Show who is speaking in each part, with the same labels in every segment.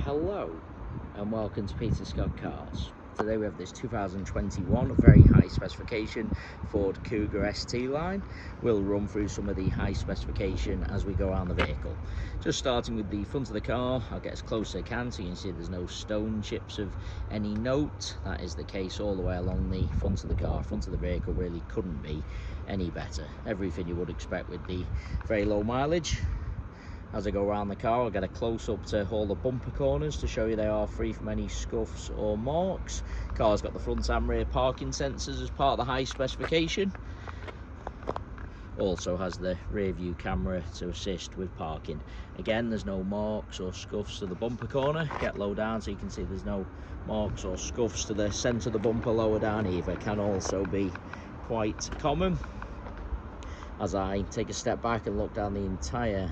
Speaker 1: Hello and welcome to Peter Scott Cars. Today we have this 2021 very high specification Ford Kuga St-Line. We'll run through some of the high specification as we go around the vehicle. Just starting with the front of the car, I'll get as close as I can so you can see there's no stone chips of any note. That is the case all the way along the front of the car. Front of the vehicle really couldn't be any better. Everything you would expect with the very low mileage. As I go around the car, I'll get a close-up to all the bumper corners to show you they are free from any scuffs or marks. Car's got the front and rear parking sensors as part of the high specification. Also has the rear view camera to assist with parking. Again, there's no marks or scuffs to the bumper corner. Get low down so you can see there's no marks or scuffs to the centre of the bumper lower down either. Can also be quite common. As I take a step back and look down the entire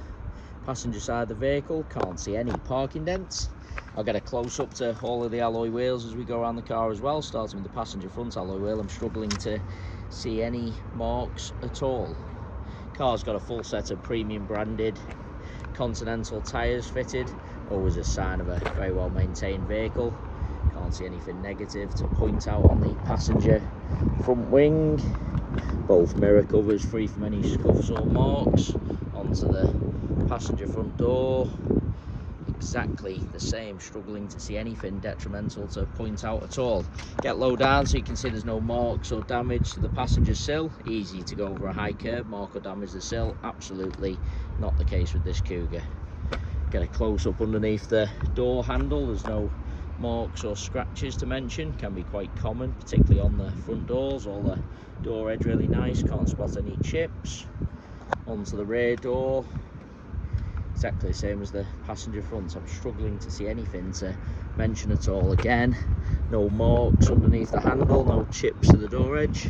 Speaker 1: passenger side of the vehicle, can't see any parking dents. I'll get a close-up to all of the alloy wheels as we go around the car as well. Starting with the passenger front alloy wheel, I'm struggling to see any marks at all. Car's got a full set of premium branded Continental tyres fitted, always a sign of a very well maintained vehicle. Can't see anything negative to point out on the passenger front wing. Both mirror covers free from any scuffs or marks. Onto the passenger front door, exactly the same, struggling to see anything detrimental to point out at all. Get low down so you can see there's no marks or damage to the passenger sill. Easy to go over a high curb, mark or damage the sill. Absolutely not the case with this Kuga. Get a close up underneath the door handle. There's no marks or scratches to mention. Can be quite common, particularly on the front doors. All the door edge really nice, can't spot any chips. Onto the rear door, exactly the same as the passenger front. I'm struggling to see anything to mention at all. Again, no marks underneath the handle, no chips to the door edge.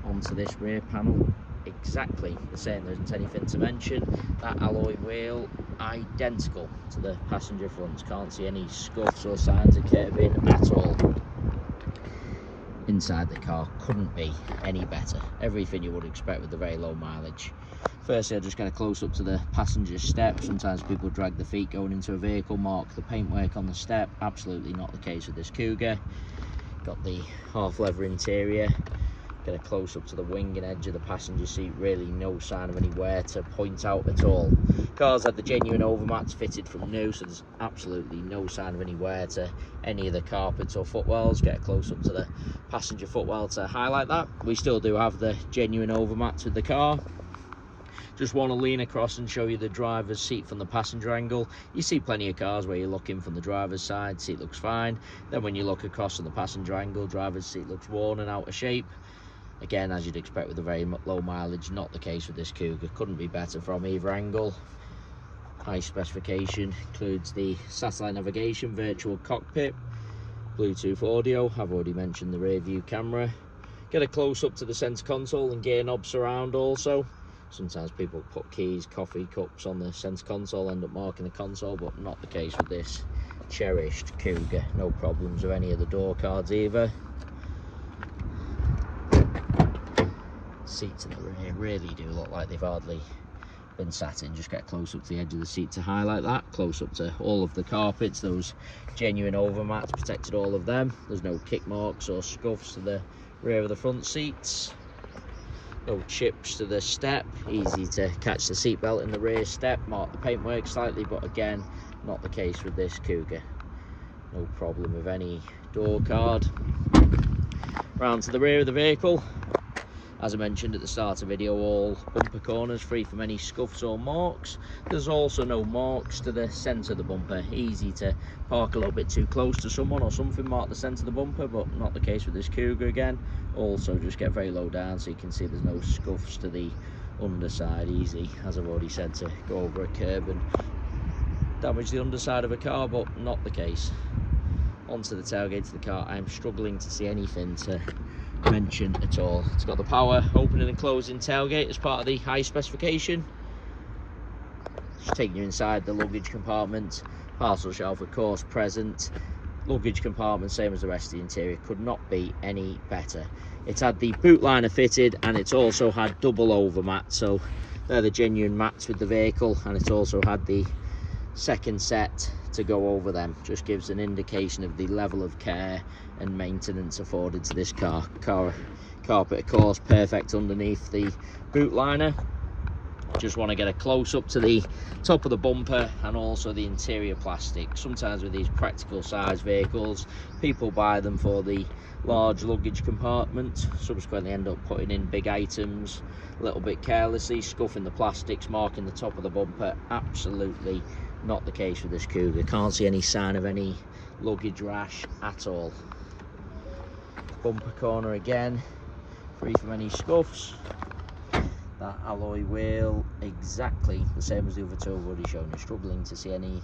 Speaker 1: Onto this rear panel, exactly the same, there isn't anything to mention. That alloy wheel, identical to the passenger front. Can't see any scuffs or signs of curbing at all. Inside the car couldn't be any better. Everything you would expect with the very low mileage. Firstly, I'll just get a close up to the passenger step. Sometimes people drag the feet going into a vehicle, mark the paintwork on the step. Absolutely not the case with this Kuga. Got the half leather interior. Get a close up to the wing and edge of the passenger seat. Really no sign of any wear to point out at all. Car's had the genuine overmats fitted from new, so there's absolutely no sign of any wear to any of the carpets or footwells. Get a close up to the passenger footwell to highlight that. We still do have the genuine overmats with the car. Just want to lean across and show you the driver's seat from the passenger angle. You see plenty of cars where you're looking from the driver's side, seat looks fine. Then when you look across from the passenger angle, driver's seat looks worn and out of shape. Again, as you'd expect with a very low mileage, not the case with this Kuga. Couldn't be better from either angle. High specification includes the satellite navigation, virtual cockpit, Bluetooth audio. I've already mentioned the rear view camera. Get a close up to the center console and gear knob surround also. Sometimes people put keys, coffee cups on the center console, end up marking the console, but not the case with this cherished Kuga. No problems with any of the door cards either. Seats in the rear really do look like they've hardly been sat in. Just get close up to the edge of the seat to highlight that. Close up to all of the carpets, those genuine overmats protected all of them. There's no kick marks or scuffs to the rear of the front seats. No chips to the step, easy to catch the seatbelt in the rear step, mark the paintwork slightly, but again, not the case with this Kuga. No problem with any door card. Round to the rear of the vehicle. As I mentioned at the start of the video, all bumper corners free from any scuffs or marks. There's also no marks to the centre of the bumper. Easy to park a little bit too close to someone or something, mark the centre of the bumper, but not the case with this Kuga again. Also, just get very low down so you can see there's no scuffs to the underside. Easy, as I've already said, to go over a curb and damage the underside of a car, but not the case. Onto the tailgate of the car, I'm struggling to see anything to mention at all. It's got the power opening and closing tailgate as part of the high specification. Just taking you inside the luggage compartment. Parcel shelf of course present. Luggage compartment same as the rest of the interior, could not be any better. It's had the boot liner fitted and it's also had double over mats, so they're the genuine mats with the vehicle, and it's also had the second set to go over them. Just gives an indication of the level of care and maintenance afforded to this car. Carpet, of course, perfect underneath the boot liner. Just want to get a close up to the top of the bumper and also the interior plastic. Sometimes with these practical size vehicles, people buy them for the large luggage compartment, subsequently end up putting in big items a little bit carelessly, scuffing the plastics, marking the top of the bumper. Absolutely not the case with this Kuga. Can't see any sign of any luggage rash at all. Bumper corner again, free from any scuffs. That alloy wheel exactly the same as the other two I've already shown you. Struggling to see any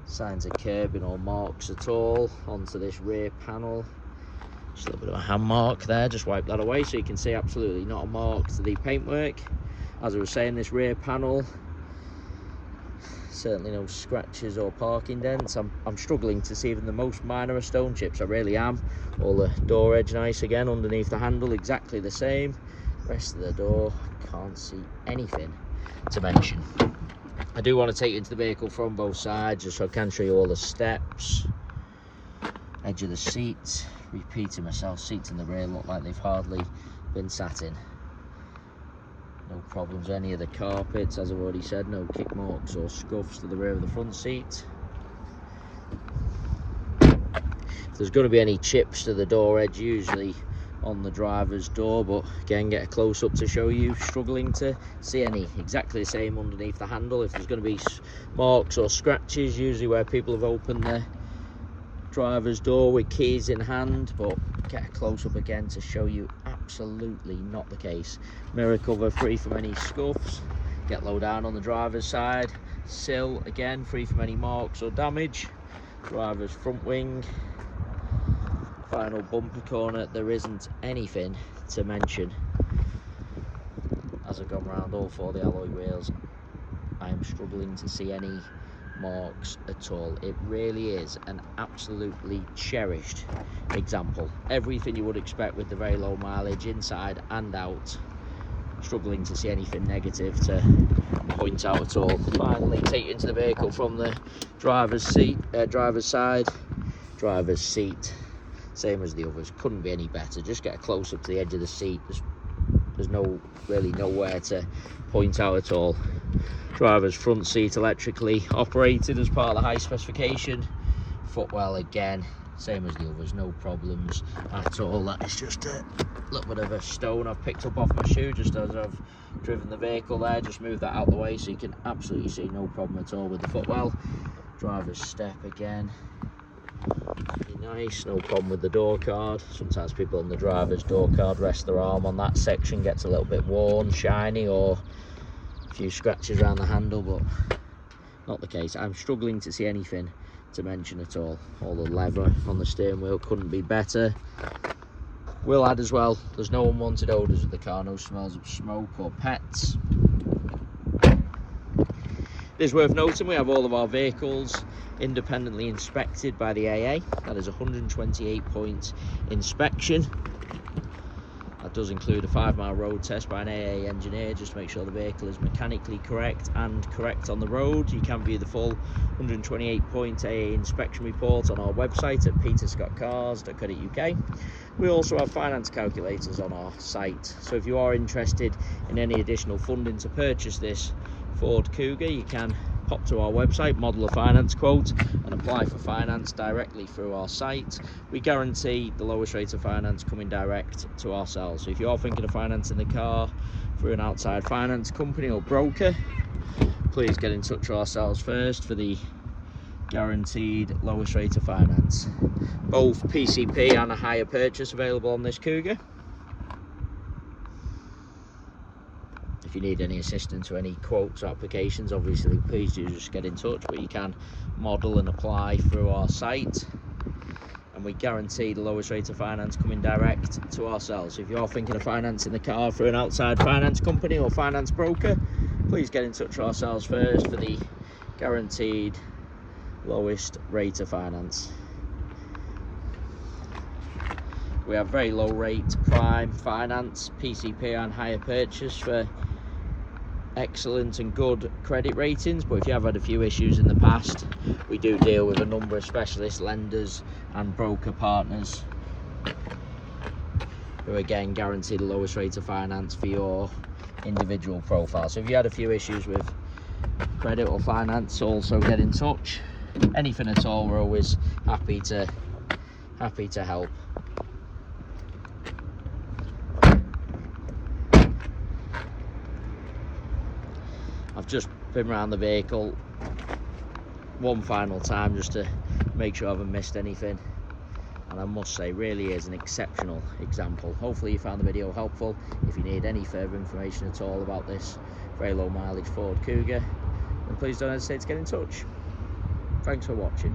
Speaker 1: signs of curbing or marks at all onto this rear panel. Just a little bit of a hand mark there, just wipe that away so you can see absolutely not a mark to the paintwork. As I was saying, this rear panel, certainly no scratches or parking dents. I'm struggling to see even the most minor of stone chips, I really am. All the door edge nice again, underneath the handle exactly the same. Rest of the door, can't see anything to mention. I do want to take you into the vehicle from both sides just so I can show you all the steps. Edge of the seat, repeating myself, seats in the rear look like they've hardly been sat in. No problems any of the carpets, as I've already said, no kick marks or scuffs to the rear of the front seat. If there's going to be any chips to the door edge, usually on the driver's door, but again, get a close-up to show you. Struggling to see any. Exactly the same underneath the handle. If there's going to be marks or scratches, usually where people have opened the driver's door with keys in hand, but get a close-up again to show you absolutely not the case. Mirror cover free from any scuffs. Get low down on the driver's side. Sill again free from any marks or damage. Driver's front wing. Final bumper corner, there isn't anything to mention. As I've gone around all four of the alloy wheels, I am struggling to see any marks at all. It really is an absolutely cherished example. Everything you would expect with the very low mileage inside and out. Struggling to see anything negative to point out at all. Finally, take you into the vehicle from the driver's side. Driver's seat, same as the others, couldn't be any better. Just get a close up to the edge of the seat. There's really nowhere to point out at all. Driver's front seat electrically operated as part of the high specification. Footwell again, same as the others, no problems at all. That is just a little bit of a stone I've picked up off my shoe just as I've driven the vehicle there. Just move that out of the way so you can absolutely see no problem at all with the footwell. Driver's step again, nice, no problem with the door card. Sometimes people on the driver's door card rest their arm on that section, gets a little bit worn, shiny, or a few scratches around the handle, but not the case. I'm struggling to see anything to mention at all. All the leather on the steering wheel couldn't be better. Will add as well, there's no unwanted odours with the car, no smells of smoke or pets. It is worth noting we have all of our vehicles independently inspected by the AA. That is a 128-point inspection. That does include a 5-mile road test by an AA engineer just to make sure the vehicle is mechanically correct and correct on the road. You can view the full 128-point AA inspection report on our website at peterscottcars.co.uk. We also have finance calculators on our site, so if you are interested in any additional funding to purchase this Ford Kuga, you can pop to our website, model a finance quote, and apply for finance directly through our site. We guarantee the lowest rate of finance coming direct to ourselves. So if you are thinking of financing the car through an outside finance company or broker, please get in touch with ourselves first for the guaranteed lowest rate of finance. Both PCP and a hire purchase available on this Kuga. If you need any assistance or any quotes or applications, obviously please do just get in touch, but you can model and apply through our site, and we guarantee the lowest rate of finance coming direct to ourselves. If you are thinking of financing the car through an outside finance company or finance broker, please get in touch with ourselves first for the guaranteed lowest rate of finance. We have very low rate prime finance, PCP and hire purchase for excellent and good credit ratings, but if you have had a few issues in the past, we do deal with a number of specialist lenders and broker partners who again guarantee the lowest rate of finance for your individual profile. So if you had a few issues with credit or finance, also get in touch. Anything at all, we're always happy to help. I've just been around the vehicle one final time just to make sure I haven't missed anything, and I must say, really is an exceptional example. Hopefully you found the video helpful. If you need any further information at all about this very low mileage Ford Kuga, then please don't hesitate to get in touch. Thanks for watching.